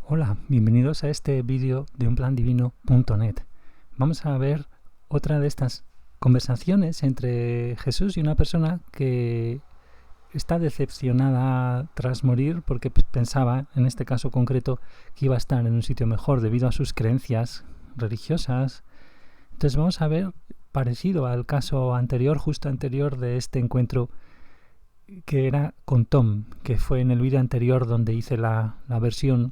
Hola, bienvenidos a este vídeo de unplandivino.net. Vamos a ver otra de estas conversaciones entre Jesús y una persona que está decepcionada tras morir porque pensaba, en este caso concreto, que iba a estar en un sitio mejor debido a sus creencias religiosas. Entonces vamos a ver, parecido al caso anterior, justo anterior de este encuentro que era con Tom, que fue en el vídeo anterior donde hice la versión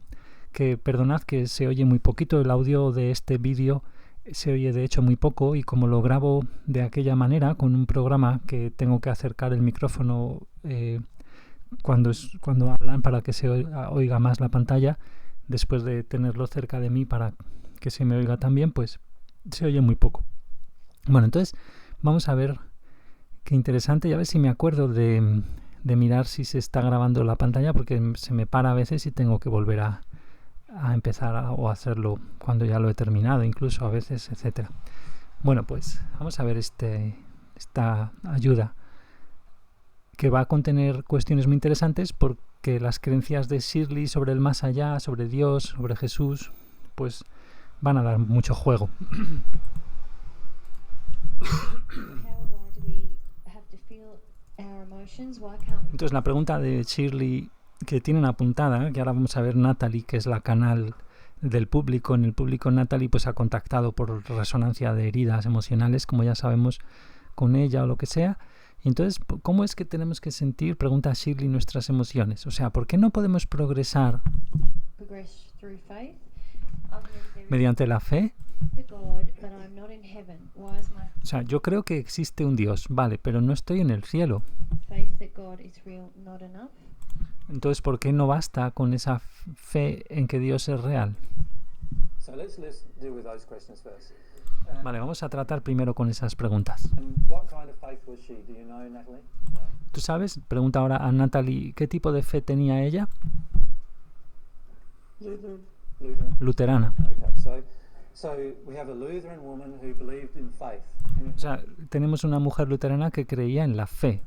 que, perdonad que se oye muy poquito, el audio de este vídeo se oye de hecho muy poco, y como lo grabo de aquella manera con un programa que tengo que acercar el micrófono cuando hablan para que se oiga más la pantalla, después de tenerlo cerca de mí para que se me oiga también, pues se oye muy poco. Bueno, entonces vamos a ver qué interesante, y a ver si me acuerdo de mirar si se está grabando la pantalla, porque se me para a veces y tengo que volver a empezar o hacerlo cuando ya lo he terminado, incluso a veces, etcétera. Bueno, pues vamos a ver esta ayuda que va a contener cuestiones muy interesantes, porque las creencias de Shirley sobre el más allá, sobre Dios, sobre Jesús, pues van a dar mucho juego. Entonces la pregunta de Shirley que tienen apuntada, que ahora vamos a ver Natalie, que es la canal del público. En el público Natalie pues ha contactado por resonancia de heridas emocionales, como ya sabemos, con ella o lo que sea. Y entonces, ¿cómo es que tenemos que sentir, pregunta Shirley, nuestras emociones? O sea, ¿por qué no podemos progresar mediante la fe? O sea, yo creo que existe un Dios, vale, pero no estoy en el cielo. Entonces, ¿por qué no basta con esa fe en que Dios es real? Vale, vamos a tratar primero con esas preguntas. ¿Tú sabes? Pregunta ahora a Natalie, ¿qué tipo de fe tenía ella? Luterana. O sea, tenemos una mujer luterana que creía en la fe.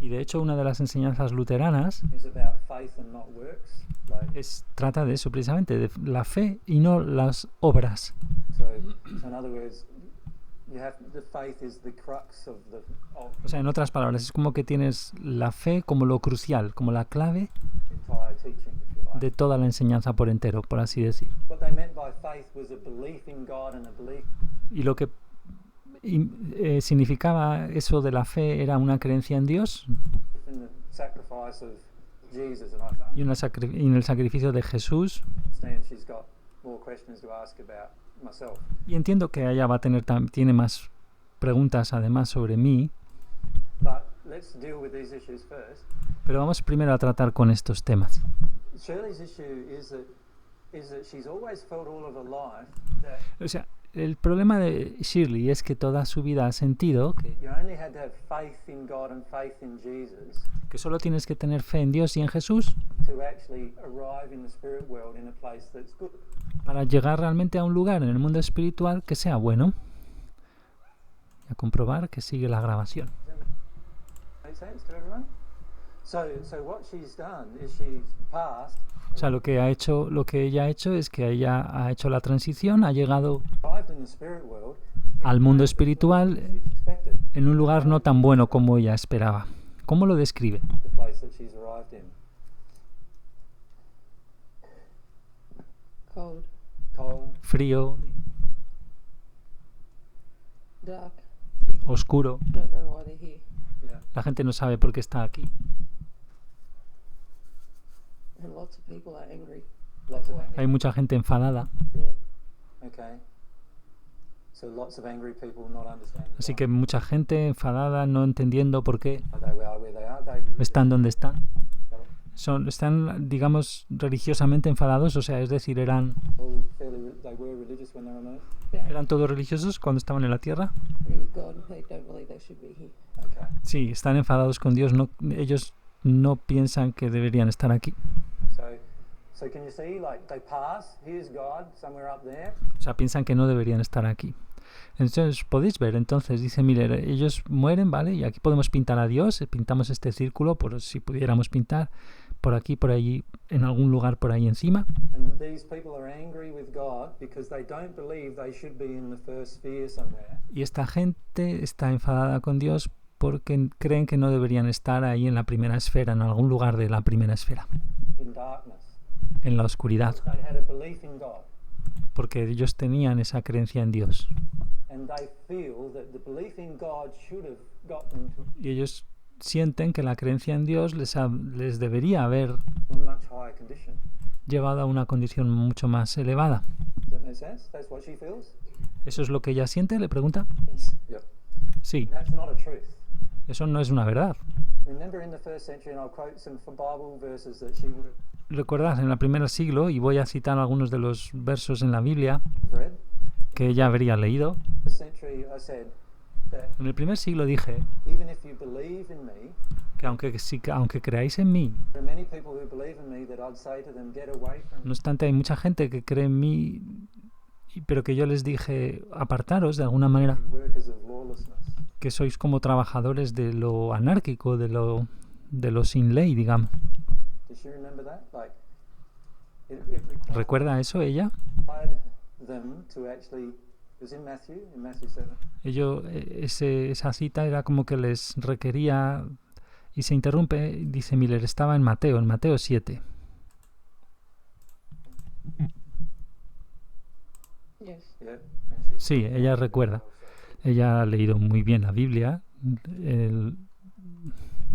Y de hecho, una de las enseñanzas luteranas trata de eso, precisamente, de la fe y no las obras. O sea, en otras palabras, es como que tienes la fe como lo crucial, como la clave de toda la enseñanza por entero, por así decir. Y lo que significaba eso de la fe era una creencia en Dios y en el sacrificio de Jesús. Y entiendo que ella va a tiene más preguntas además sobre mí. Pero vamos primero a tratar con estos temas. O sea, el problema de Shirley es que toda su vida ha sentido que solo tienes que tener fe en Dios y en Jesús para llegar realmente a un lugar en el mundo espiritual que sea bueno. Y a comprobar que sigue la grabación. O sea, lo que ella ha hecho es que ella ha hecho la transición, ha llegado al mundo espiritual en un lugar no tan bueno como ella esperaba. ¿Cómo lo describe? Frío, oscuro. La gente no sabe por qué está aquí. Hay mucha gente enfadada. Así que mucha gente enfadada, no entendiendo por qué están donde están. Están, digamos, religiosamente enfadados, o sea, es decir, eran todos religiosos cuando estaban en la tierra. Sí, están enfadados con Dios, ellos no piensan que deberían estar aquí. O sea, piensan que no deberían estar aquí. Entonces, podéis ver, entonces, dice Miller, ellos mueren, ¿vale? Y aquí podemos pintar a Dios, pintamos este círculo, por si pudiéramos pintar, por aquí, por allí, en algún lugar por ahí encima. And these people are angry with God because they don't believe they should be in the first sphere somewhere. Y esta gente está enfadada con Dios porque creen que no deberían estar ahí en la primera esfera, en algún lugar de la primera esfera, In darkness. en la oscuridad, They had a belief in God, porque ellos tenían esa creencia en Dios. and they feel that the belief in God should have got them to Y ellos sienten que la creencia en Dios les debería haber a much higher condition. llevado a una condición mucho más elevada. Does that make sense? That's what she feels? ¿Eso es lo que ella siente? Le pregunta. Yep. Sí, That's not a truth. eso no es una verdad. Remember in the first century, and I'll quote some Bible verses that she would Recordad, en el primer siglo, y voy a citar algunos de los versos en la Biblia have read. que ella habría leído. First century, I said that En el primer siglo dije even if you believe in me, que aunque creáis en mí, there are many people who believe in me that I'd say to them, get away from no me. obstante hay mucha gente que cree en mí, pero que yo les dije, apartaros de alguna manera, Workers of lawlessness. que sois como trabajadores de lo anárquico, de lo sin ley, digamos. Does she remember that? Like, it ¿Recuerda eso ella? required them to actually. It was in Matthew 7. Esa cita era como que les requería, y se interrumpe, dice Miller, estaba en Mateo 7. Yes. Yeah. Sí, ella recuerda. Ella ha leído muy bien la Biblia, She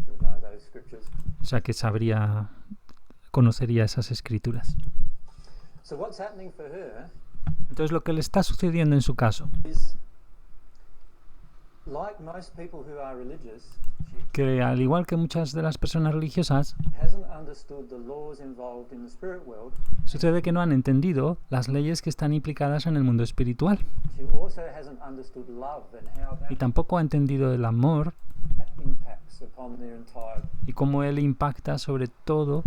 would know those scriptures. o sea que conocería esas escrituras. So what's happening for her Entonces lo que le está sucediendo en su caso, is, like most people who are religious, she que al igual que muchas de las personas religiosas, hasn't understood the laws involved in the spirit world. sucede que no han entendido las leyes que están implicadas en el mundo espiritual She also hasn't understood love and how y that tampoco ha entendido el amor impacts upon their entire y cómo él impacta sobre todo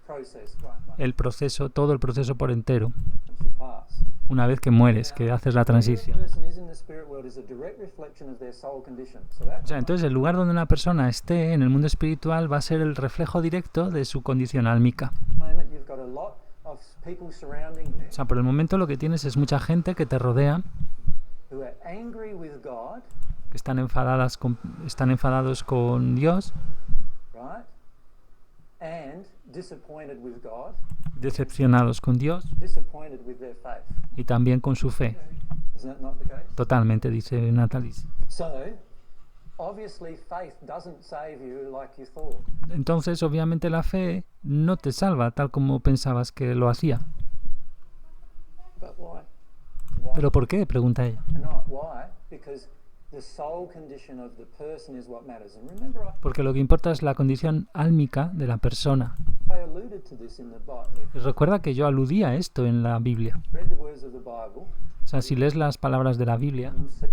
process. Right, el proceso, todo el proceso por entero, when she passed. una vez que mueres, que haces la transición. Where a person is in the spirit world is a direct reflection of their soul condition. So that O sea, entonces el lugar donde una persona esté en el mundo espiritual va a ser el reflejo directo de su condición álmica. moment you've got a lot of people surrounding you O sea, por el momento lo que tienes es mucha gente que te rodea, who are angry with God, que están enfadados con Dios, right? And disappointed with God, decepcionados con Dios disappointed with their faith. y también con su fe. Isn't that not the case? Totalmente, dice Natalie. So, obviously faith doesn't save you like you thought. Entonces, obviamente la fe no te salva tal como pensabas que lo hacía. But why? ¿Pero por qué? Pregunta ella. Not why? Because the soul condition of the person is what matters. And remember, Porque lo que importa es la condición álmica de la persona. I alluded to this in the Bible. Y recuerda que yo aludí a esto en la Biblia. Read the words of the Bible, O sea, si lees las palabras de la Biblia, you'll see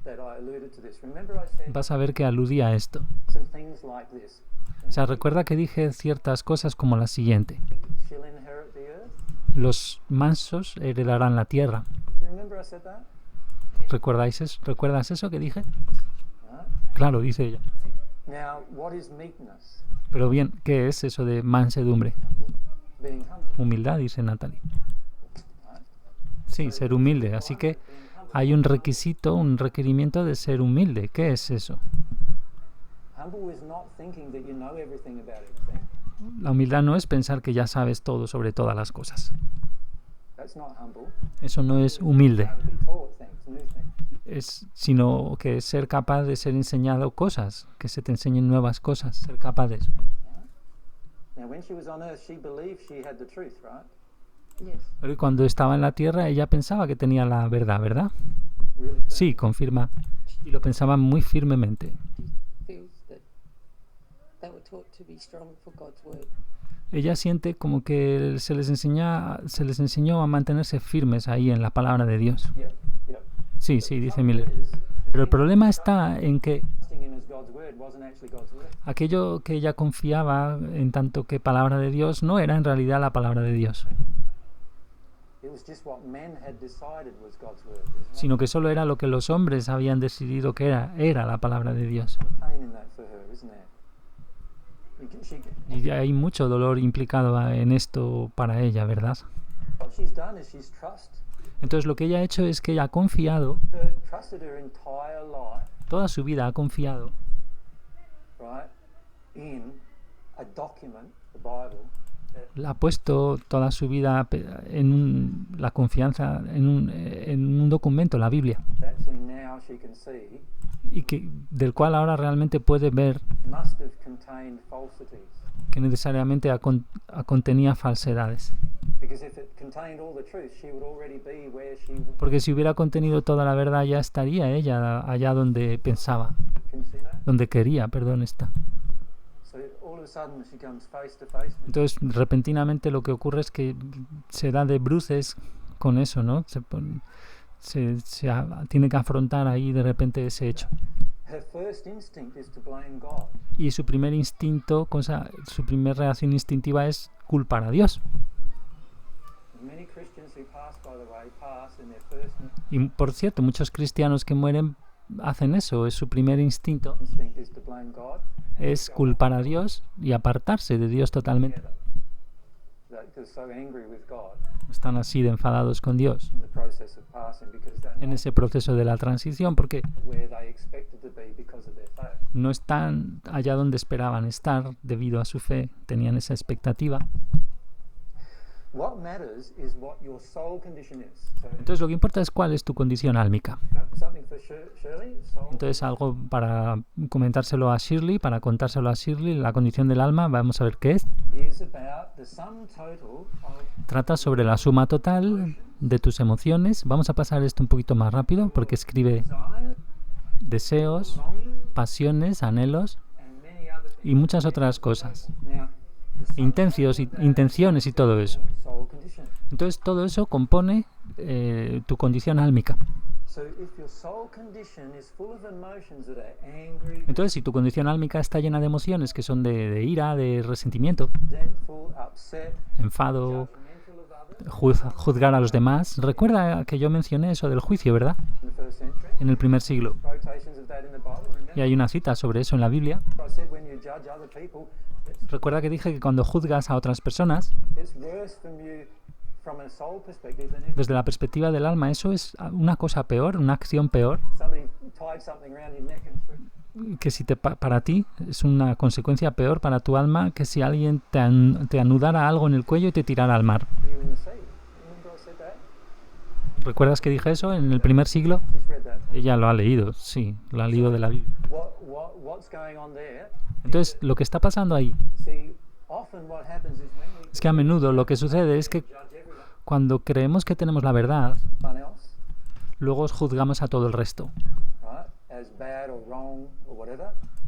that I alluded to this. Remember, I said vas a ver que aludí a esto. some things like this. O sea, recuerda que dije ciertas cosas como la siguiente. She'll inherit the earth. Los mansos heredarán la tierra. You remember I said that? ¿Recuerdas eso que dije? Right. Claro, dice ella. Now, what is meekness? Pero bien, ¿qué es eso de mansedumbre? Being humble. Humildad, dice Natalie. Right? Sí, ser humilde. Así que hay un requisito, un requerimiento de ser humilde. ¿Qué es eso? Humble is not thinking that you know everything about everything. La humildad no es pensar que ya sabes todo sobre todas las cosas. That's not humble. Eso no es humilde. To be taught things, new things. Sino que ser capaz de ser enseñado cosas, que se te enseñen nuevas cosas, ser capaz de eso. Now, when she was on earth, she believed she had the truth, right? Yes. Pero cuando estaba en la tierra, ella pensaba que tenía la verdad, ¿verdad? Really? Sí, confirma. Y lo pensaba muy firmemente. Feels that they were taught to be strong for God's word. Ella siente como que se les enseñó a mantenerse firmes ahí en la palabra de Dios. Yep. Yep. Sí, dice Miller. Pero el problema está en que Trusting in as God's word wasn't actually God's word. aquello que ella confiaba en tanto que palabra de Dios no era en realidad la palabra de Dios, It was just what men had decided was God's word. There's no sino que solo era lo que los hombres habían decidido que era la palabra de Dios. pain in that for her, isn't there? Y hay mucho dolor implicado en esto para ella, ¿verdad? Entonces lo que ella ha hecho es que ella ha confiado, toda su vida ha confiado ha puesto toda su vida en la confianza en un documento, la Biblia, y del cual ahora realmente puede ver que necesariamente contenía falsedades. Porque si hubiera contenido toda la verdad, ya estaría ella allá donde pensaba, donde quería, estar. Entonces, repentinamente lo que ocurre es que se da de bruces con eso, ¿no? Tiene que afrontar ahí de repente ese hecho. Y su primer instinto, su primera reacción instintiva es culpar a Dios. Y por cierto, muchos cristianos que mueren hacen eso, es su primer instinto, es culpar a Dios y apartarse de Dios totalmente. Están así de enfadados con Dios en ese proceso de la transición, porque no están allá donde esperaban estar debido a su fe, tenían esa expectativa. Entonces lo que importa es cuál es tu condición álmica. Entonces algo para comentárselo a Shirley, la condición del alma, vamos a ver qué es. Trata sobre la suma total de tus emociones. Vamos a pasar esto un poquito más rápido porque escribe deseos, pasiones, anhelos y muchas otras cosas. Intenciones y todo eso. Entonces todo eso compone tu condición álmica. Entonces si tu condición álmica está llena de emociones que son de ira, de resentimiento, enfado, juzgar a los demás. Recuerda que yo mencioné eso del juicio, ¿verdad? En el primer siglo. Y hay una cita sobre eso en la Biblia. Recuerda que dije que cuando juzgas a otras personas, desde la perspectiva del alma, eso es una cosa peor, una acción peor, que si para ti es una consecuencia peor para tu alma que si alguien te anudara algo en el cuello y te tirara al mar. ¿Recuerdas que dije eso en el primer siglo? Ella lo ha leído, sí, lo ha leído de la Biblia. Entonces, lo que está pasando ahí es que a menudo lo que sucede es que cuando creemos que tenemos la verdad, luego juzgamos a todo el resto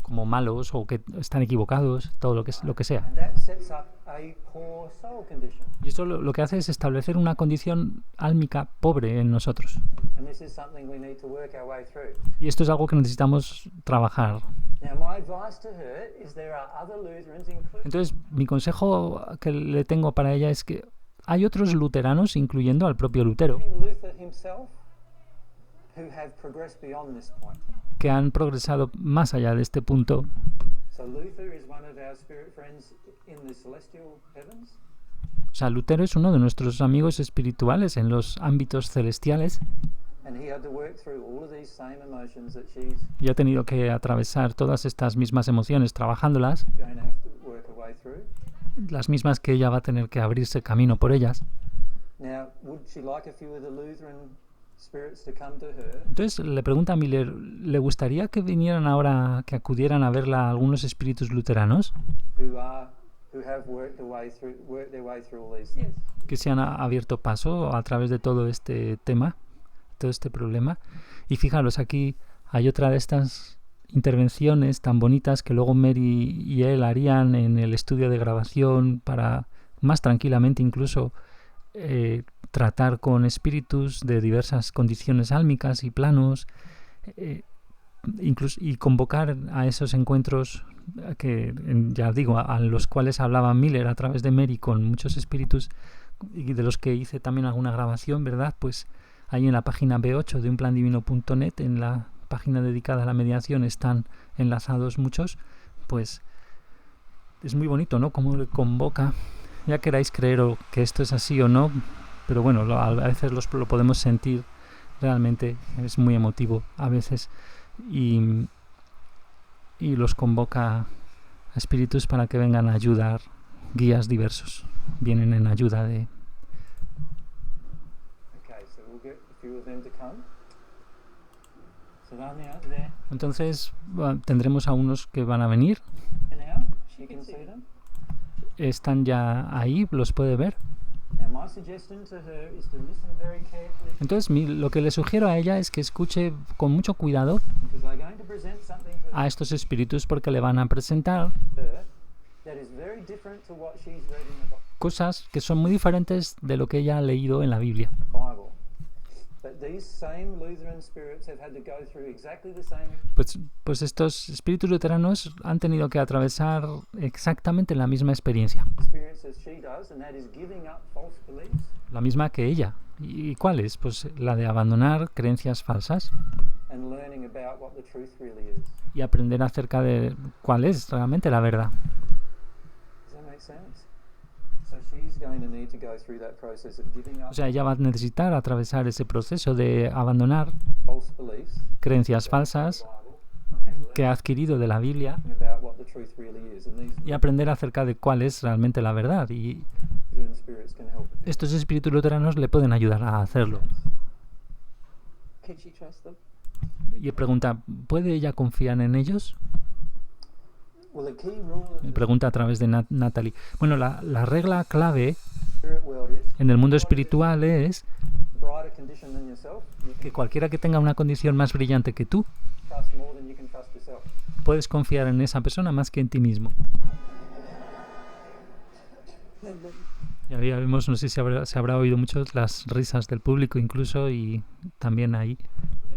como malos o que están equivocados, todo lo que sea. Y esto lo que hace es establecer una condición álmica pobre en nosotros. Y esto es algo que necesitamos trabajar. Entonces, mi consejo que le tengo para ella es que hay otros luteranos, incluyendo al propio Lutero, que han progresado más allá de este punto. O sea, Lutero es uno de nuestros amigos espirituales en los ámbitos celestiales. Y ha tenido que atravesar todas estas mismas emociones trabajándolas, las mismas que ella va a tener que abrirse camino por ellas. Entonces le pregunta a Miller, ¿le gustaría que vinieran ahora, que acudieran a verla algunos espíritus luteranos? Que se han abierto paso a través de todo este tema, todo este problema. Y fijaros, aquí hay otra de estas intervenciones tan bonitas que luego Mary y él harían en el estudio de grabación para más tranquilamente incluso tratar con espíritus de diversas condiciones álmicas y planos, incluso, y convocar a esos encuentros que, ya digo, a los cuales hablaba Miller a través de Mary con muchos espíritus, y de los que hice también alguna grabación, ¿verdad? Pues ahí en la página B8 de unplandivino.net, en la página dedicada a la mediación, están enlazados muchos, pues es muy bonito, ¿no? Cómo le convoca, ya queráis creer o que esto es así o no, pero bueno, a veces lo podemos sentir realmente, es muy emotivo a veces, y los convoca a espíritus para que vengan a ayudar, guías diversos, vienen en ayuda de... Entonces tendremos a unos que van a venir. Están ya ahí, los puede ver. Entonces lo que le sugiero a ella es que escuche con mucho cuidado a estos espíritus, porque le van a presentar cosas que son muy diferentes de lo que ella ha leído en la Biblia. Pues estos espíritus luteranos han tenido que atravesar exactamente la misma experiencia. La misma que ella. ¿Y cuál es? Pues la de abandonar creencias falsas y aprender acerca de cuál es realmente la verdad. O sea, ella va a necesitar atravesar ese proceso de abandonar creencias falsas que ha adquirido de la Biblia y aprender acerca de cuál es realmente la verdad. Y estos espíritus luteranos le pueden ayudar a hacerlo. Y pregunta, ¿puede ella confiar en ellos? Me pregunta a través de Natalie. Bueno, la regla clave en el mundo espiritual es que cualquiera que tenga una condición más brillante que tú, puedes confiar en esa persona más que en ti mismo. Ya vimos, no sé si se habrá oído mucho las risas del público incluso, y también ahí,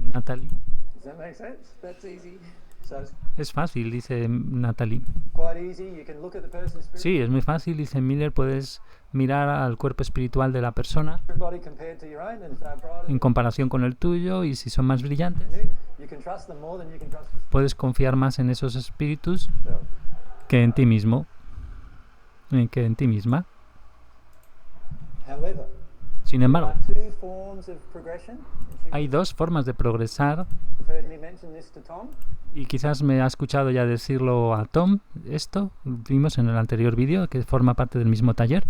Natalie. Es fácil, dice Natalie. Sí, es muy fácil, dice Miller. Puedes mirar al cuerpo espiritual de la persona en comparación con el tuyo, y si son más brillantes, puedes confiar más en esos espíritus que en ti mismo, que en ti misma. Sin embargo, hay dos formas de progresar, y quizás me ha escuchado ya decirlo a Tom. Esto vimos en el anterior vídeo, que forma parte del mismo taller.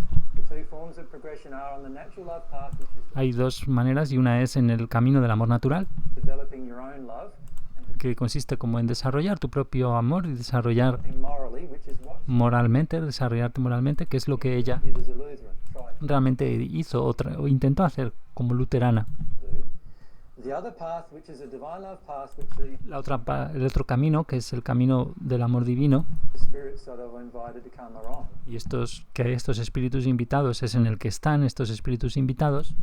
Hay dos maneras, y una es en el camino del amor natural, que consiste como en desarrollar tu propio amor y desarrollarte moralmente, que es lo que ella realmente hizo o intentó hacer como luterana. El otro camino, que es el camino del amor divino, y estos espíritus invitados es en el que están estos espíritus invitados,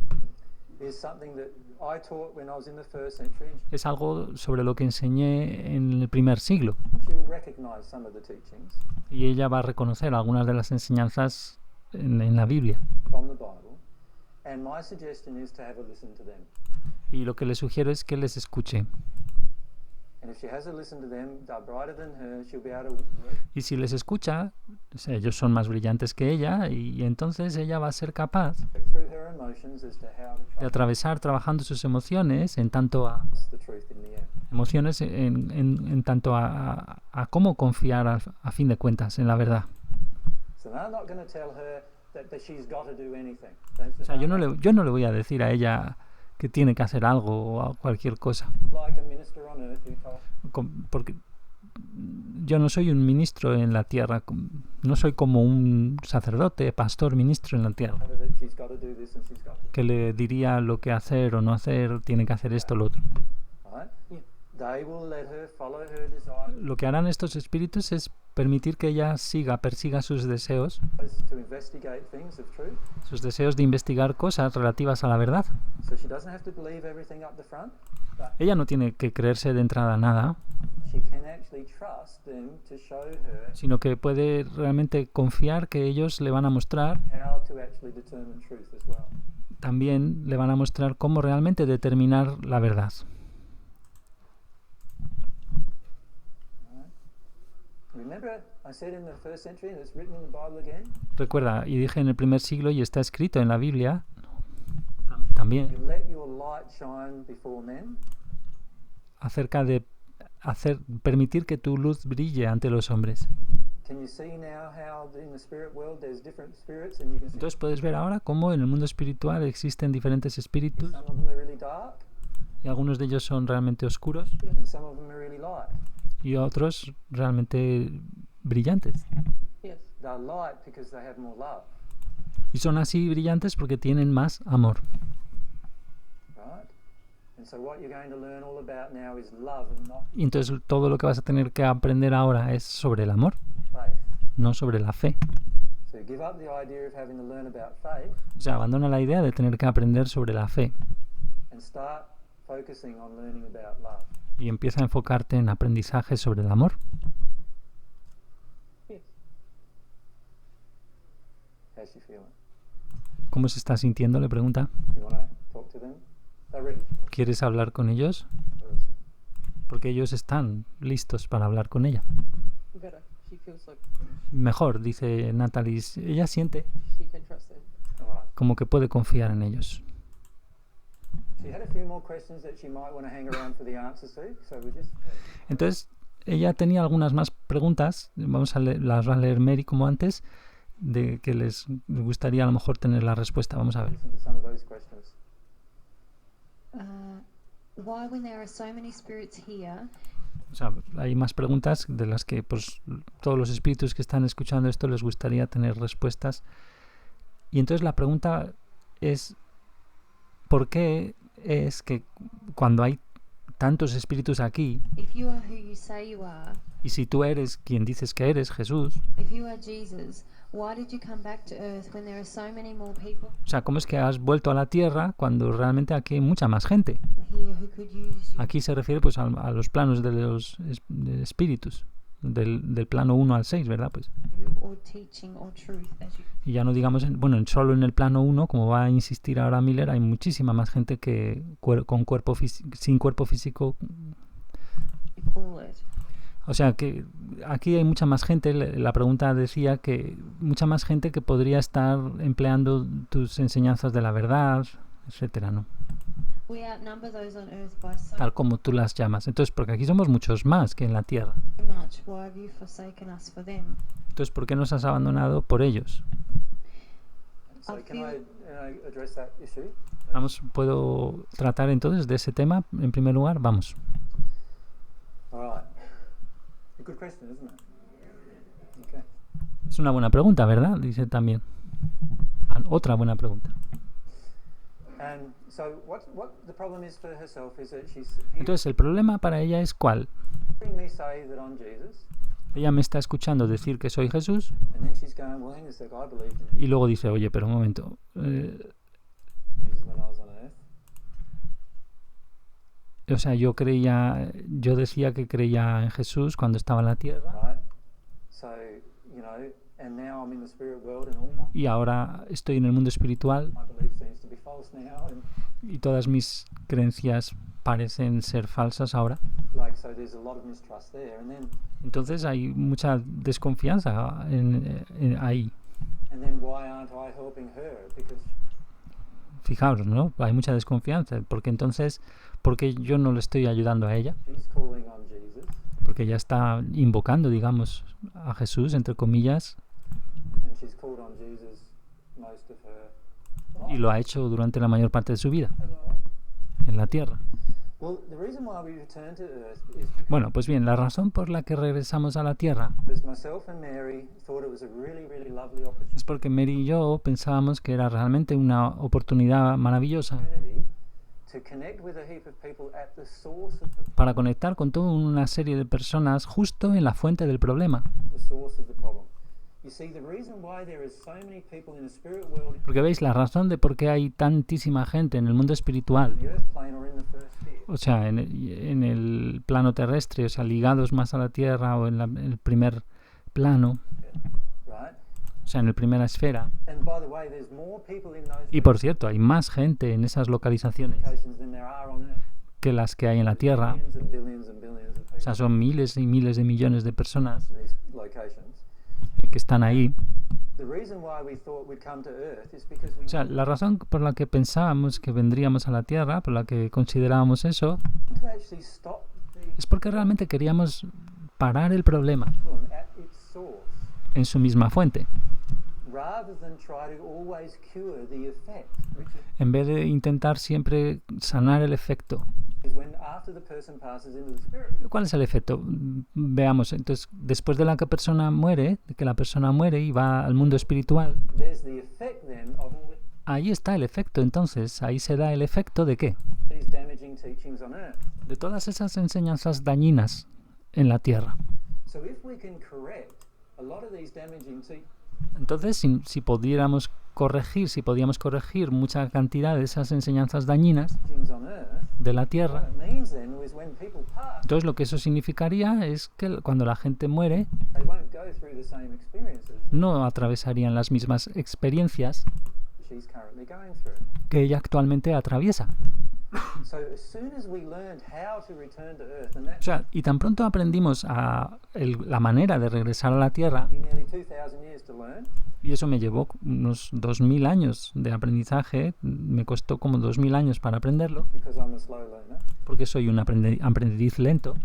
es algo sobre lo que enseñé en el primer siglo, y ella va a reconocer algunas de las enseñanzas en la Biblia. Y lo que le sugiero es que les escuche. Y si les escucha, ellos son más brillantes que ella, y entonces ella va a ser capaz de atravesar trabajando sus emociones en tanto a cómo confiar a fin de cuentas en la verdad. O sea, yo no le voy a decir a ella que tiene que hacer algo o cualquier cosa, porque yo no soy un ministro en la tierra, no soy como un sacerdote, pastor, ministro en la tierra, que le diría lo que hacer o no hacer, tiene que hacer esto o lo otro. Lo que harán estos espíritus es permitir que ella persiga sus deseos de investigar cosas relativas a la verdad. Ella no tiene que creerse de entrada nada, sino que puede realmente confiar que ellos le van a mostrar, también le van a mostrar cómo realmente determinar la verdad. Recuerda, y dije en el primer siglo, y está escrito en la Biblia también, acerca de permitir que tu luz brille ante los hombres. Entonces puedes ver ahora cómo en el mundo espiritual existen diferentes espíritus, y algunos de ellos son realmente oscuros y otros realmente brillantes. Y son así brillantes porque tienen más amor. Y entonces todo lo que vas a tener que aprender ahora es sobre el amor, no sobre la fe. O sea, abandona la idea de tener que aprender sobre la fe y empieza a enfocarte en aprendizaje sobre el amor. ¿Cómo se está sintiendo? Le pregunta. ¿Quieres hablar con ellos? Porque ellos están listos para hablar con ella. Mejor, dice Natalie. Ella siente como que puede confiar en ellos. Entonces, ella tenía algunas más preguntas. Las va a leer Mary como antes, de que les gustaría a lo mejor tener la respuesta. Vamos a ver. Why, when there are so many spirits here? O sea, hay más preguntas de las que pues todos los espíritus que están escuchando esto les gustaría tener respuestas. Y entonces la pregunta es, ¿por qué es que cuando hay tantos espíritus aquí, If you are who you say you are, y si tú eres quien dices que eres, Jesús, if you are Jesus, why did you come back to earth when there are so many more people o sea, ¿cómo es que has vuelto a la tierra cuando realmente aquí hay mucha más gente? here who could use you? Aquí se refiere pues a los planos de los espíritus, del plano 1 al 6, ¿verdad? Pues. Or teaching or truth as you Y ya no digamos, solo en el plano 1, como va a insistir ahora Miller, hay muchísima más gente que con sin cuerpo físico. call it. O sea que aquí hay mucha más gente. La pregunta decía que mucha más gente que podría estar empleando tus enseñanzas de la verdad, etcétera, ¿no? We outnumber those on earth by so Tal como tú las llamas. Entonces, porque aquí somos muchos más que en la tierra. much. Why have you forsaken us for them? Entonces, ¿por qué nos has abandonado por ellos? Vamos, ¿puedo tratar entonces de ese tema en primer lugar? Vamos. Es una buena pregunta, ¿verdad? Dice también. Otra buena pregunta. Entonces, el problema para ella es ¿cuál? Ella me está escuchando decir que soy Jesús y luego dice, oye, pero un momento. O sea, yo decía que creía en Jesús cuando estaba en la tierra y ahora estoy en el mundo espiritual y todas mis creencias parecen ser falsas ahora. Entonces hay mucha desconfianza ahí. Fijaos, ¿no? Hay mucha desconfianza, porque entonces, ¿por qué yo no le estoy ayudando a ella? Porque ella está invocando, digamos, a Jesús, entre comillas, y lo ha hecho durante la mayor parte de su vida en la tierra. Bueno, pues bien, la razón por la que regresamos a la tierra es porque Mary y yo pensábamos que era realmente una oportunidad maravillosa para conectar con toda una serie de personas justo en la fuente del problema. Porque veis, la razón de por qué hay tantísima gente en el mundo espiritual, o sea, en el plano terrestre, o sea, ligados más a la tierra o en el primer plano, o sea, en la primera esfera. Y por cierto, hay más gente en esas localizaciones que las que hay en la tierra. O sea, son miles y miles de millones de personas in these locations. que están ahí. The reason why we thought we'd come to Earth is because we O sea, la razón por la que pensábamos que vendríamos a la Tierra, por la que considerábamos eso, want to actually stop the es porque realmente queríamos parar el problema problem at its source, en su misma fuente, rather than try to always cure the effect, which en vez de intentar siempre sanar el efecto. is when after the person passes into the spirit, ¿Cuál es el efecto? Veamos, entonces, después de que la persona muere y va al mundo espiritual, there's the effect then of all ahí está el efecto. Entonces, ahí se da el efecto de ¿qué? these damaging teachings on Earth. De todas esas enseñanzas dañinas en la Tierra. So if we can correct a lot of these damaging teachings Entonces, si podíamos corregir mucha cantidad de esas enseñanzas dañinas on Earth, de la what Tierra, it means then is when people pass, entonces lo que eso significaría es que cuando la gente muere, they won't go through the same experiences no atravesarían las mismas experiencias she's currently going through. que ella actualmente atraviesa. So as soon as we learned how to return to Earth, and that O sea, y tan pronto aprendimos la manera de regresar a la Tierra, took me nearly 2,000 years to learn, y eso me llevó unos 2000 años de aprendizaje, me costó como 2000 años para aprenderlo, because I'm a slow learner. porque soy un aprendiz lento.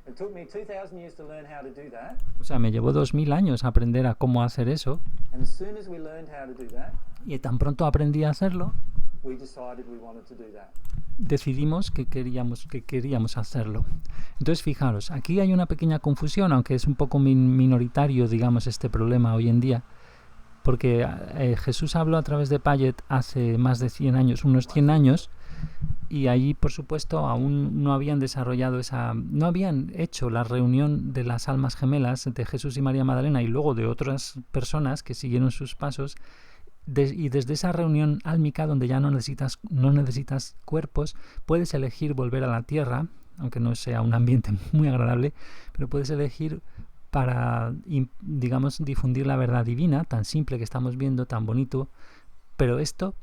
It took me 2,000 years to learn how to do that, O sea, me llevó 2000 años aprender a cómo hacer eso, and as soon as we learned how to do that, y tan pronto aprendí a hacerlo, we decided we wanted to do that. decidimos que queríamos hacerlo. Entonces, fijaros, aquí hay una pequeña confusión, aunque es un poco minoritario, digamos, este problema hoy en día, porque Jesús habló a través de Paget hace más de 100 años, unos 100 años, y allí, por supuesto, aún no habían desarrollado no habían hecho la reunión de las almas gemelas de Jesús y María Magdalena y luego de otras personas que siguieron sus pasos. Y desde esa reunión álmica, donde ya no necesitas cuerpos, puedes elegir volver a la Tierra, aunque no sea un ambiente muy agradable, pero puedes elegir para, digamos, difundir la verdad divina, tan simple que estamos viendo, tan bonito. Pero esto,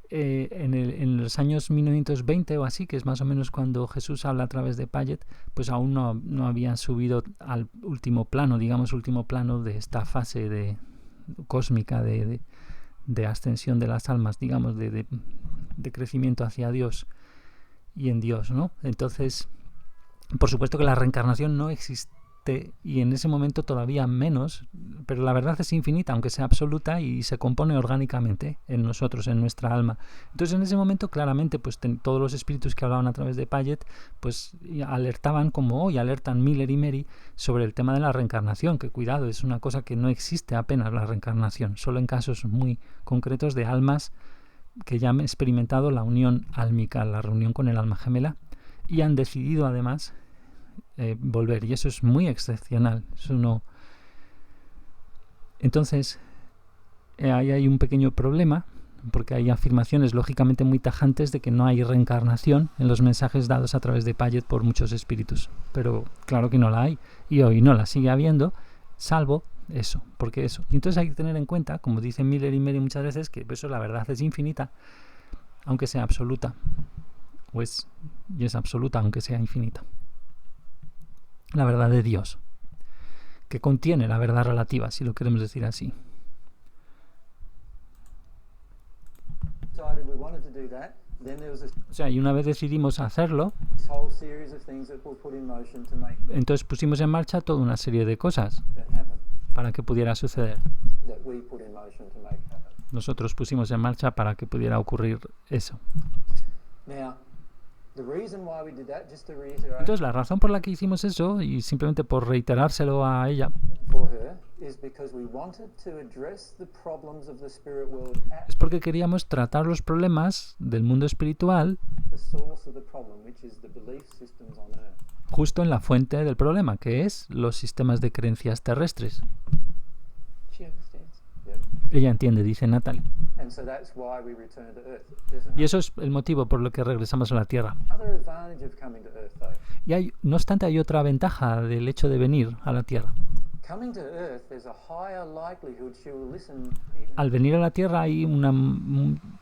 en los años 1920 o así, que es más o menos cuando Jesús habla a través de Paget, pues aún no habían subido al último plano, digamos, último plano de esta fase cósmica de ascensión de las almas, digamos, de crecimiento hacia Dios y en Dios, ¿no? Entonces, por supuesto que la reencarnación no existe, y en ese momento todavía menos, pero la verdad es infinita, aunque sea absoluta, y se compone orgánicamente en nosotros, en nuestra alma. Entonces, en ese momento, claramente, pues todos los espíritus que hablaban a través de Paget, pues alertaban, como hoy alertan Miller y Mary, sobre el tema de la reencarnación, que cuidado, es una cosa que no existe apenas, la reencarnación, solo en casos muy concretos de almas que ya han experimentado la unión álmica, la reunión con el alma gemela, y han decidido además volver, y eso es muy excepcional. Eso no. Entonces, ahí hay un pequeño problema, porque hay afirmaciones lógicamente muy tajantes de que no hay reencarnación en los mensajes dados a través de Paget por muchos espíritus, pero claro que no la hay, y hoy no la sigue habiendo, salvo eso, porque eso. Y entonces hay que tener en cuenta, como dicen Miller y Mary muchas veces, que eso, la verdad es infinita, aunque sea absoluta, y es absoluta aunque sea infinita. La verdad de Dios, que contiene la verdad relativa, si lo queremos decir así. O sea, y una vez decidimos hacerlo, entonces pusimos en marcha toda una serie de cosas para que pudiera suceder. Nosotros pusimos en marcha para que pudiera ocurrir eso. Entonces la razón por la que hicimos eso, y simplemente por reiterárselo a ella, es porque queríamos tratar los problemas del mundo espiritual justo en la fuente del problema, que es los sistemas de creencias terrestres. Ella entiende, dice Natalie. Y eso es el motivo por lo que regresamos a la Tierra. Y no obstante, hay otra ventaja del hecho de venir a la Tierra. Al venir a la Tierra hay una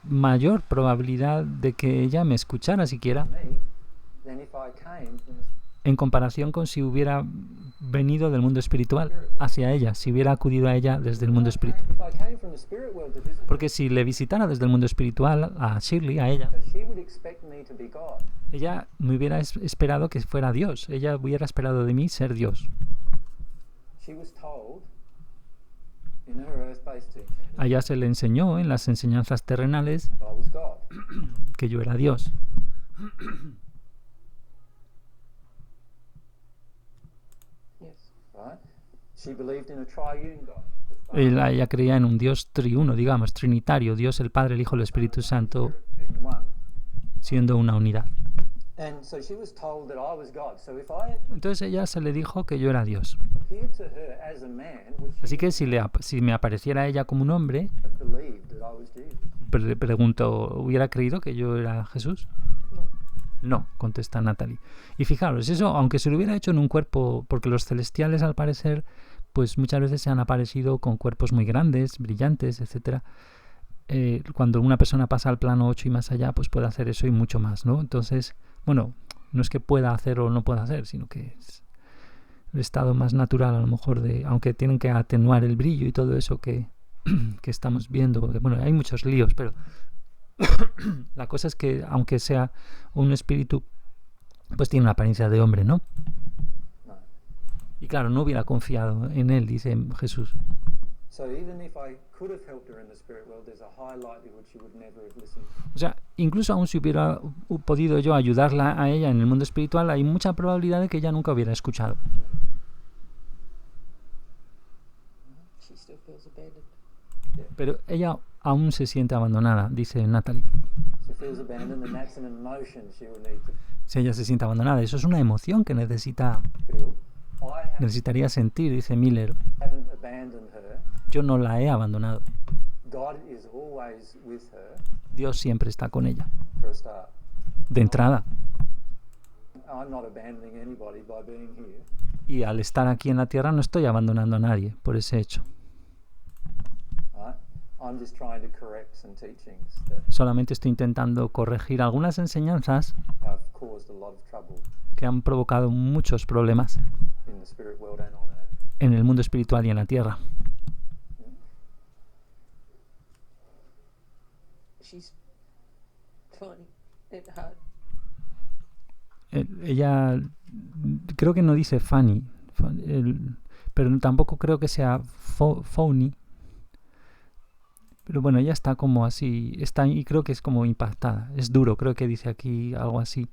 mayor probabilidad de que ella me escuchara siquiera en comparación con si hubiera venido del mundo espiritual hacia ella, si hubiera acudido a ella desde el mundo espiritual. If I came from the spirit world to visit, Porque si le visitara desde el mundo espiritual a Shirley, a ella, she would expect me to be God. ella me hubiera esperado que fuera Dios. Ella hubiera esperado de mí ser Dios. She was told in her earth-based teaching A ella se le enseñó en las enseñanzas terrenales that I was God. que yo era Dios. Yes. Right? She believed in a triune God. Ella creía en un Dios triuno, digamos, trinitario, Dios el Padre, el Hijo y el Espíritu Santo, In one. siendo una unidad. And so she was told that I was God. So if I Entonces ella se le dijo que yo era Dios. appeared to her as a man, would she Así que si me apareciera ella como un hombre, have believed that I was Jesus? pregunto, ¿hubiera creído que yo era Jesús? No. No, contesta Natalie. Y fijaros, eso, aunque se lo hubiera hecho en un cuerpo, porque los celestiales al parecer, pues muchas veces se han aparecido con cuerpos muy grandes, brillantes, etcétera. Cuando una persona pasa al plano 8 y más allá, pues puede hacer eso y mucho más, ¿no? Entonces, bueno, no es que pueda hacer o no pueda hacer, sino que es el estado más natural a lo mejor de, aunque tienen que atenuar el brillo y todo eso que estamos viendo. Bueno, hay muchos líos, pero la cosa es que aunque sea un espíritu, pues tiene una apariencia de hombre, ¿no? No. Y claro, no hubiera confiado en él, dice Jesús. So even if I could have helped her in the spirit world, there's a high likelihood she would never have listened. O sea, incluso aún si hubiera podido yo ayudarla a ella en el mundo espiritual, hay mucha probabilidad de que ella nunca hubiera escuchado. She still feels abandoned. Pero ella aún se siente abandonada, dice Natalie. She feels abandoned, and that's an emotion she will need to Si ella se siente abandonada, eso es una emoción que necesitaría sentir, dice Miller. haven't abandoned her. Yo no la he abandonado. God is always with her Dios siempre está con ella. for a start. De entrada. I'm not abandoning anybody by being here. Y al estar aquí en la tierra no estoy abandonando a nadie por ese hecho. Right? I'm just trying to correct some teachings that Solamente estoy intentando corregir algunas enseñanzas have caused a lot of trouble que han provocado muchos problemas in the spirit world and on earth. en el mundo espiritual y en la tierra. She's finding it hard. Ella creo que no dice funny, pero tampoco creo que sea phony. Pero bueno, ella está como así, está y creo que es como impactada. Es duro, creo que dice aquí algo así.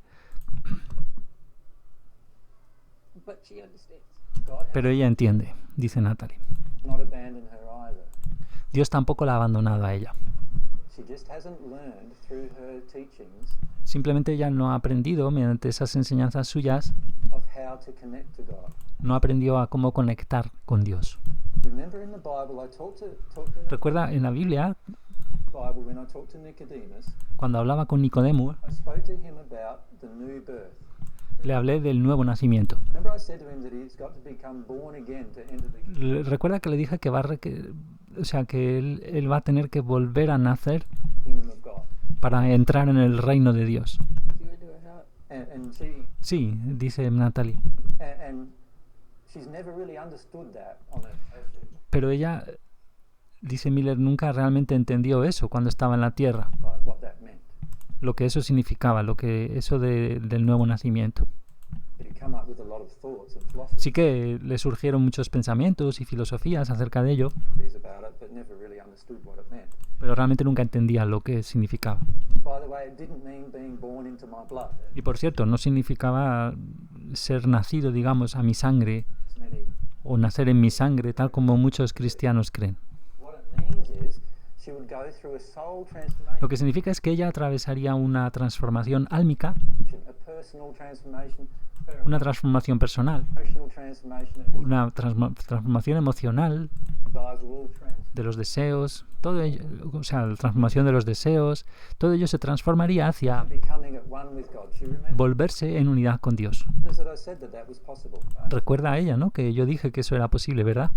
But she understands. God has Pero ella entiende, dice Natalie. not abandoned her either. Dios tampoco la ha abandonado a ella. She just hasn't learned through her teachings Simplemente ella no ha aprendido, mediante esas enseñanzas suyas, of how to connect to God. no aprendió a cómo conectar con Dios. Remember in the Bible, I talked to Recuerda en la Biblia, Bible when I talked to Nicodemus, cuando hablaba con Nicodemo, I spoke to him about the new birth. le hablé del nuevo nacimiento. Remember I said to him that he's got to become born again to enter the Recuerda que le dije que que él va a tener que volver a nacer kingdom of God. para entrar en el reino de Dios. You into her heart. And she Sí, dice Natalie. and she's never really understood that on earth, has she? Pero ella, dice Miller, nunca realmente entendió eso cuando estaba en la tierra. Like what that meant. Lo que eso significaba, eso del nuevo nacimiento. But he'd come up with a lot of thoughts and philosophies Sí que le surgieron muchos pensamientos y filosofías acerca de ello, about it, but never really understood what it meant. pero realmente nunca entendía lo que significaba. By the way, it didn't mean being born into my blood. Y por cierto, no significaba ser nacido, digamos, a mi sangre As many. o nacer en mi sangre, tal como muchos cristianos creen. What it means is she would go through a soul transformation, Lo que significa es que ella atravesaría una transformación álmica, a personal transformation, una transformación personal, emotional transformation, and una transformación emocional desires were all transformed. de los deseos, todo ello, o sea, la transformación de los deseos, todo ello se transformaría hacia Becoming at one with God. She remembers volverse en unidad con Dios. that I said that was possible. Right? Recuerda a ella, ¿no? Que yo dije que eso era posible, ¿verdad?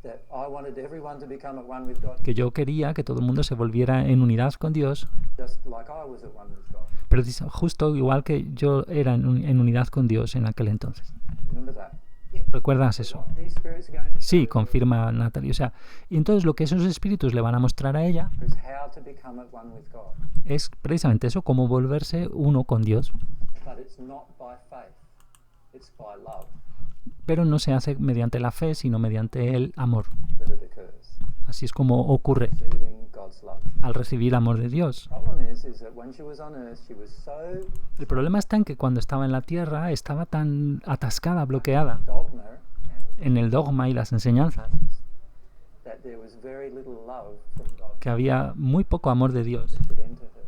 That I wanted everyone to become at one with God, que yo quería que todo el mundo se volviera en unidad con Dios, just like I was at one with God. pero justo igual que yo era en unidad con Dios en aquel entonces. Remember that? ¿Recuerdas eso? These spirits are going to Sí, confirma Natalie. O sea, y entonces lo que esos espíritus le van a mostrar a ella is how to become at one with God. es precisamente eso, cómo volverse uno con Dios. But it's not by faith, it's by love Pero no se hace mediante la fe, sino mediante el amor. that it occurs. Así es como ocurre Receiving God's love. al recibir amor de Dios. The problem is that when she was on earth, she was so El problema está en que cuando estaba en la tierra estaba tan atascada, bloqueada dogma en el dogma y las enseñanzas, that there was very little love from God que había muy poco amor de Dios, that could enter her.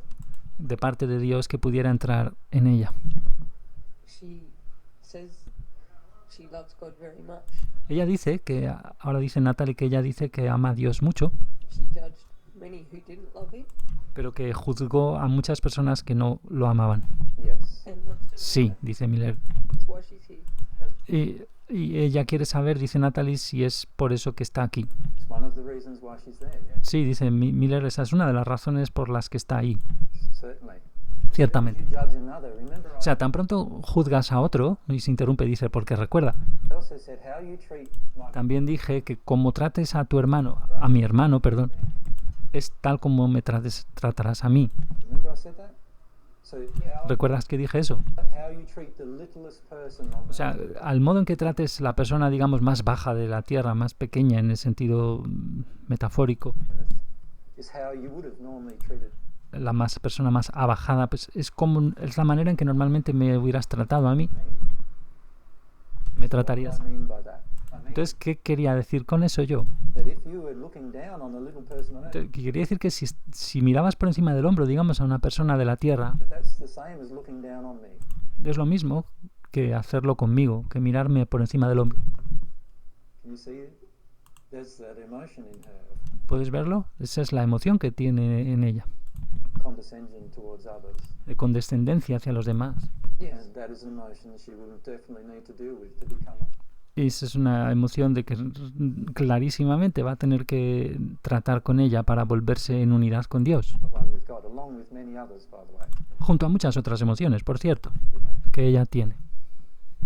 de parte de Dios, que pudiera entrar en ella. She says she loves God very much. Ella dice que, ahora dice Natalie que ella dice que ama a Dios mucho, She judged many who didn't love him. pero que juzgó a muchas personas que no lo amaban. Yes. And wants to know Sí, dice Miller. that's why she's here. Y ella quiere saber, dice Natalie, si es por eso que está aquí. It's one of the reasons why she's there. Yeah, Sí, dice Miller, esa es una de las razones por las que está ahí, certainly. ciertamente. If you judge another, remember O sea, tan pronto juzgas a otro, y se interrumpe, dice, porque recuerda, I also said how you treat my también dije que como trates a tu hermano, a mi hermano, perdón, es tal como me tratarás a mí. remember I said that? So ¿Recuerdas que dije eso? how you treat the littlest person on O sea, al modo en que trates la persona, digamos, más baja de la tierra, más pequeña en el sentido metafórico, earth is how you would have normally treated. la persona más abajada, pues es la manera en que normalmente me hubieras tratado a mí. Me tratarías. What do I mean by that? I mean Entonces, ¿qué quería decir con eso yo? that if you were looking down on the little person on earth, Quería decir que si mirabas por encima del hombro, digamos, a una persona de la tierra, that's the same as looking down on me. es lo mismo que hacerlo conmigo, que mirarme por encima del hombro. Can you see it? There's that emotion in her, ¿Puedes verlo? Esa es la emoción que tiene en ella, condescension towards others. de condescendencia hacia los demás. And that is an emotion she will definitely need to deal with to become a Y esa es una emoción de que clarísimamente va a tener que tratar con ella para volverse en unidad con Dios, one with God, along with many others, by the way. junto a muchas otras emociones, por cierto, You know, que ella tiene.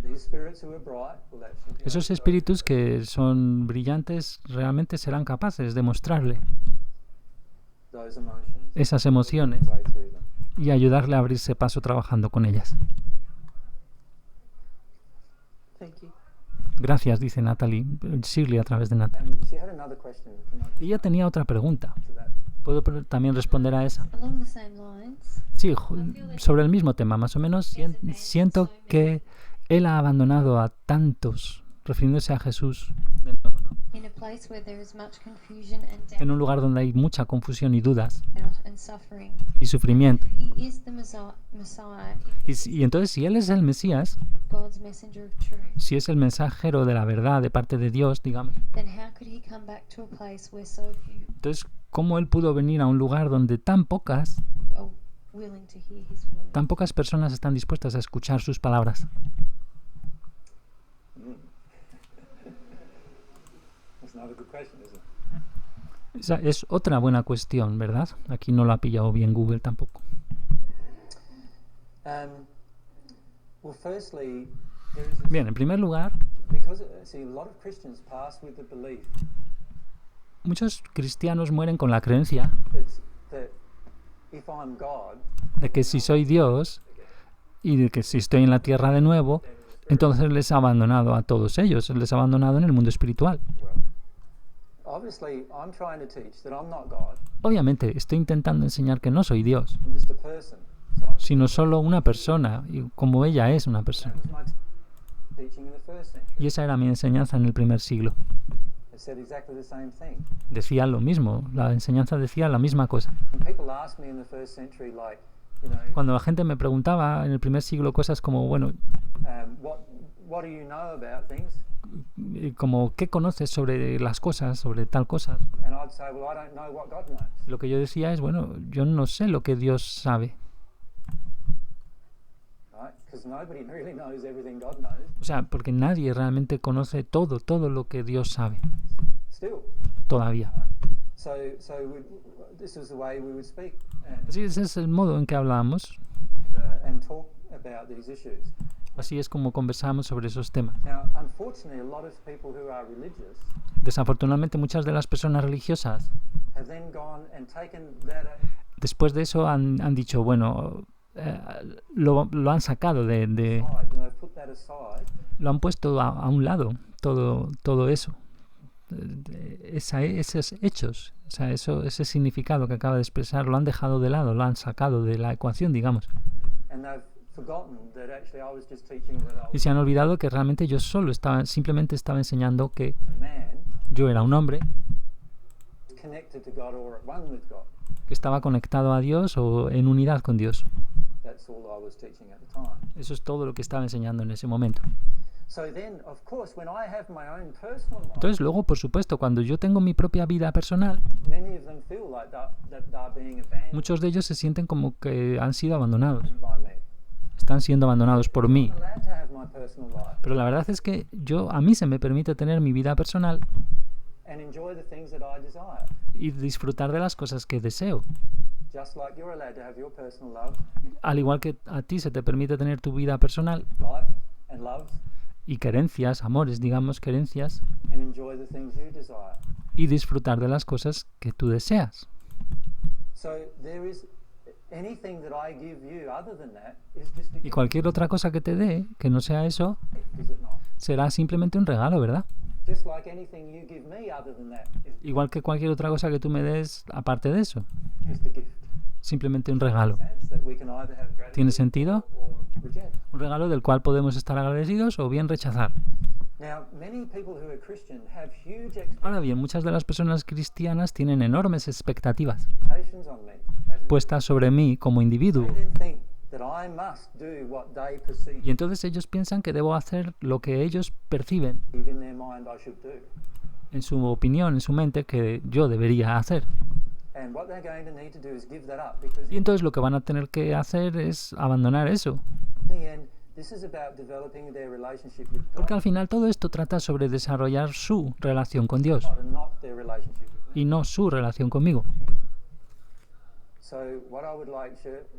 these spirits who are bright will actually be Esos able to espíritus que son brillantes realmente serán capaces de mostrarle those emotions, esas emociones way through them. y ayudarle a abrirse paso trabajando con ellas. Thank you. Gracias, dice Natalie, Shirley a través de Natalie. And she had another question. Can I Ella tenía otra pregunta. to that? ¿Puedo también responder a esa? Along the same lines, Sí, sobre el mismo tema, más o menos. Siento que él ha abandonado a tantos, refiriéndose a Jesús, de nuevo, ¿no? in a place where there is much confusion and En un doubt lugar donde hay mucha confusión y dudas and suffering. y sufrimiento. He is the Messiah, Y entonces, si él es el Mesías, God's messenger of truth, si es el mensajero de la verdad de parte de Dios, digamos, then how could he come back to a place where so few entonces, ¿cómo él pudo venir a un lugar donde tan pocas willing to hear his word? personas están dispuestas a escuchar sus palabras? That's another good question, isn't it? Esa es otra buena cuestión, ¿verdad? Aquí no lo ha pillado bien Google tampoco. Well, firstly, there is this, Bien, en primer lugar, because see, a lot of Christians pass with the belief muchos cristianos mueren con la creencia that if I'm God, de que si soy Dios y de que si estoy en la tierra de nuevo, entonces les ha abandonado a todos ellos, les ha abandonado en el mundo espiritual. well, obviously I'm trying to teach that I'm not God, Obviamente, estoy intentando enseñar que no soy Dios, I'm just a person. So sino solo una persona, y como ella es una persona. that was my teaching in the first century. Y esa era mi enseñanza en el primer siglo. It said exactly the same thing. Decía lo mismo, la enseñanza decía la misma cosa. When people ask me in the first century, like, you know, Cuando la gente me preguntaba en el primer siglo cosas como, bueno, what do you know about things? como ¿qué conoces sobre las cosas, sobre tal cosa? And I'd say, well, I don't know what God knows. Lo que yo decía es, bueno, yo no sé lo que Dios sabe. Right? Because nobody really knows everything God knows. O sea, porque nadie realmente conoce todo lo que Dios sabe. todavía. This is the way we would speak Así ese es el modo en que hablábamos. and talk about these issues. Así es como conversamos sobre esos temas. Now, unfortunately, a lot of people who are religious Desafortunadamente, muchas de las personas religiosas, have then gone and taken that después de eso, han dicho, bueno, lo han sacado aside, and they've put that aside, lo han puesto a un lado, todo eso. Esos hechos, o sea, ese significado que acaba de expresar, lo han dejado de lado, lo han sacado de la ecuación, digamos. and they've forgotten that actually I was just teaching that I Y was se han olvidado que realmente yo simplemente estaba enseñando que a man yo era un hombre connected to God or at one with God. que estaba conectado a Dios o en unidad con Dios. That's all I was teaching at the time. Eso es todo lo que estaba enseñando en ese momento. So then, of course, when I have my own personal life, Entonces luego, por supuesto, cuando yo tengo mi propia vida personal, many of them feel like that they're being abandoned muchos de ellos se sienten como que han sido abandonados. by me. Están siendo abandonados por mí. I'm allowed to have my personal life Pero la verdad es que a mí se me permite tener mi vida personal and enjoy the things that I desire. y disfrutar de las cosas que deseo. Just like you're allowed to have your personal love, Al igual que a ti se te permite tener tu vida personal life and love, y querencias, amores, digamos, querencias, and enjoy the things you desire. y disfrutar de las cosas que tú deseas. So there is anything that I give you other than that is just a Y gift, cualquier otra cosa que te dé, que no sea eso, is it not? será simplemente un regalo, ¿verdad? Just like anything you give me other than that is Igual que cualquier otra cosa que tú me des aparte de eso, just a gift. simplemente un regalo. Sense that we can either have gratitude ¿Tiene sentido? or reject. Un regalo del cual podemos estar agradecidos o bien rechazar. Now, many people who are Christian have huge Ahora bien, muchas de las personas cristianas tienen enormes expectativas expectations on me. As a puestas sobre mí como individuo. They then think that I must do what they perceive Y entonces ellos piensan que debo hacer lo que ellos perciben, in their mind I should do. en su opinión, en su mente, que yo debería hacer. And what they're going to need to do is give that up, because Y entonces lo que van a tener que hacer es abandonar eso. in the end, this is about developing their relationship with God Porque al final todo esto trata sobre desarrollar su relación con Dios and not their relationship with me. y no su relación conmigo. So what I would like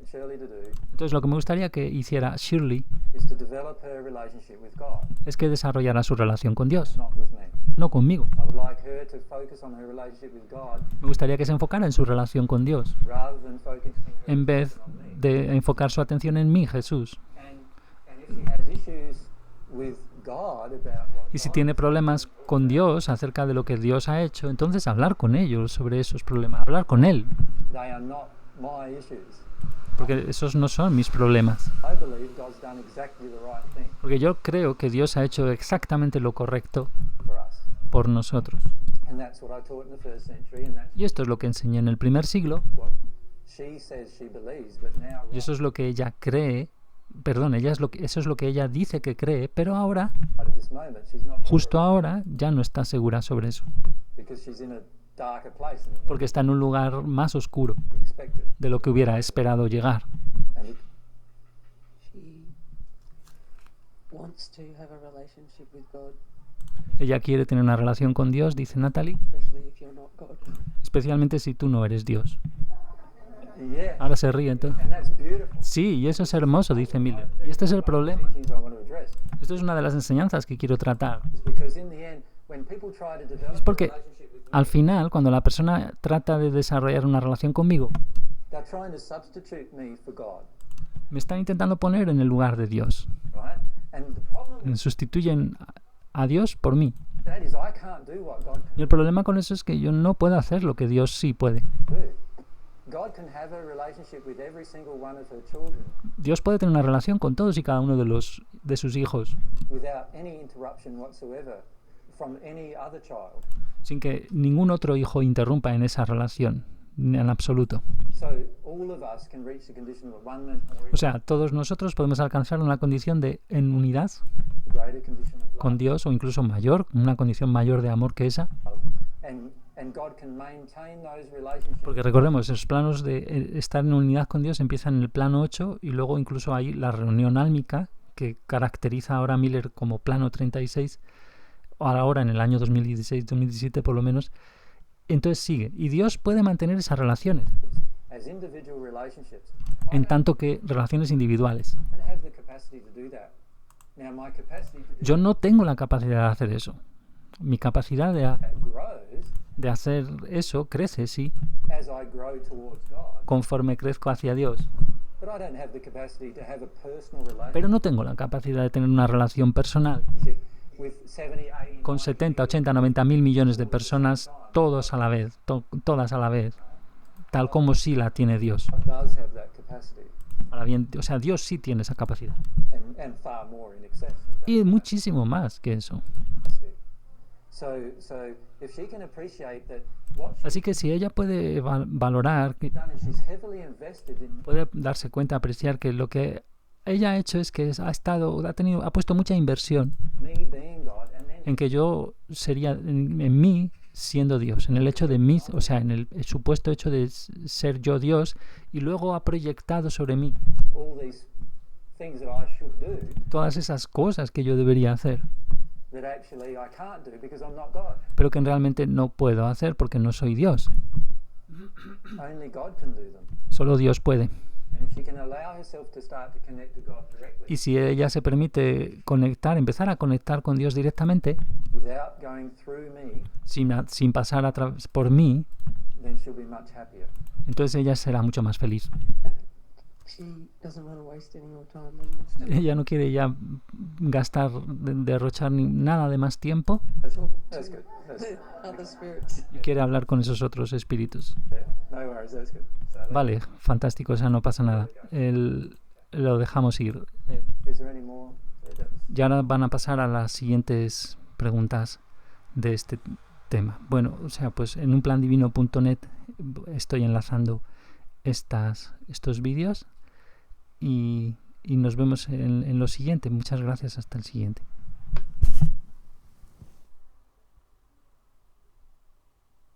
Shirley to do Entonces lo que me gustaría que hiciera Shirley is to develop her relationship with God, es que desarrollara su relación con Dios, not with me. no conmigo. I would like her to focus on her relationship with God Me gustaría que se enfocara en su relación con Dios rather than focusing her en vez attention on me. de enfocar su atención en mí, Jesús. And if she has issues with God about what Y si God tiene problemas con Dios acerca de lo que Dios ha hecho, entonces hablar con ellos sobre esos problemas, hablar con Él, they are not my issues. porque esos no son mis problemas. I believe God's done exactly the right thing Porque yo creo que Dios ha hecho exactamente lo correcto for us. por nosotros. And that's what I taught in the first century, and that's Y esto es lo que enseñé en el primer siglo, what she says she believes, but now y eso es lo que ella cree, perdón, eso es lo que ella dice que cree, pero ahora, right at this moment she's not justo sure ahora, ya no está segura sobre eso, because she's in a darker place than porque está en un lugar más oscuro we expected. de lo que hubiera esperado llegar. And it, She wants to have a relationship with God, Ella quiere tener una relación con Dios, dice Natalie, especially if you're not God. especialmente si tú no eres Dios. yeah, Ahora se ríe entonces. and that's beautiful. Sí, y eso es hermoso, dice Miller. Y este es el problema. Teachings I want to address Esto es una de las enseñanzas que quiero tratar. is because in the end, when people try to develop Es porque a relationship with me, al final, cuando la persona trata de desarrollar una relación conmigo, they're trying to substitute me for God, me están intentando poner en el lugar de Dios. right? And the problem with Sustituyen a Dios por mí. that is I can't do what God Y el problema con eso es que yo no puedo hacer lo que Dios sí puede. can do. God can have a relationship with every single one of her children Dios puede tener una relación con todos y cada uno de sus hijos, without any interruption whatsoever from any other child. sin que ningún otro hijo interrumpa en esa relación, en absoluto. So all of us can reach the condition of one-man or O sea, todos nosotros podemos alcanzar una condición en unidad greater condition of con love. Dios o incluso mayor, una condición mayor de amor que esa. And God can maintain those relationships Porque recordemos, los planos de estar en unidad con Dios empiezan en el plano 8 y luego incluso hay la reunión álmica que caracteriza ahora a Miller como plano 36, ahora en el año 2016-2017 por lo menos, entonces sigue. Y Dios puede mantener esas relaciones, as individual relationships. en tanto que relaciones individuales. I don't have the capacity to do that. Now, my capacity to do Yo no tengo la capacidad de hacer eso. Mi capacidad that grows de hacer eso crece, sí, as I grow towards God. conforme crezco hacia Dios. But I don't have the capacity to have a personal relationship Pero no tengo la capacidad de tener una relación personal with 70, 80, con 70, 80, 90 mil millones de personas, todos a la vez, todas a la vez, tal como sí la tiene Dios. God does have that capacity, Ahora bien, o sea, Dios sí tiene esa capacidad. and far more in excess of that Y muchísimo más que eso. capacity. So if she can appreciate that what she's Así que si ella puede valorar, done is she's heavily invested in puede darse cuenta, apreciar que lo que ella ha hecho es que ha puesto mucha inversión me being God, and then en que yo sería, en mí siendo Dios, en el hecho de mí, o sea, en el supuesto hecho de ser yo Dios, y luego ha proyectado sobre mí all these things that I should do todas esas cosas que yo debería hacer, that actually I can't do because I'm not God. pero que realmente no puedo hacer porque no soy Dios. Only God can do them. Solo Dios puede. And if she can allow herself to start to connect to God directly Y si ella se permite empezar a conectar con Dios directamente, without going through me, sin pasar por mí, then she'll be much happier. entonces ella será mucho más feliz. She doesn't want to waste any more time. And wants to Ella no quiere ya gastar, derrochar nada de más tiempo That's good. That's good. other spirits. y quiere hablar con esos otros espíritus. No worries. That's good. So Vale, fantástico, o sea, no pasa nada. Lo dejamos ir. is there any more? Y ahora van a pasar a las siguientes preguntas de este tema. Bueno, o sea, pues en unplandivino.net estoy enlazando estos vídeos y nos vemos en lo siguiente. Muchas gracias, hasta el siguiente.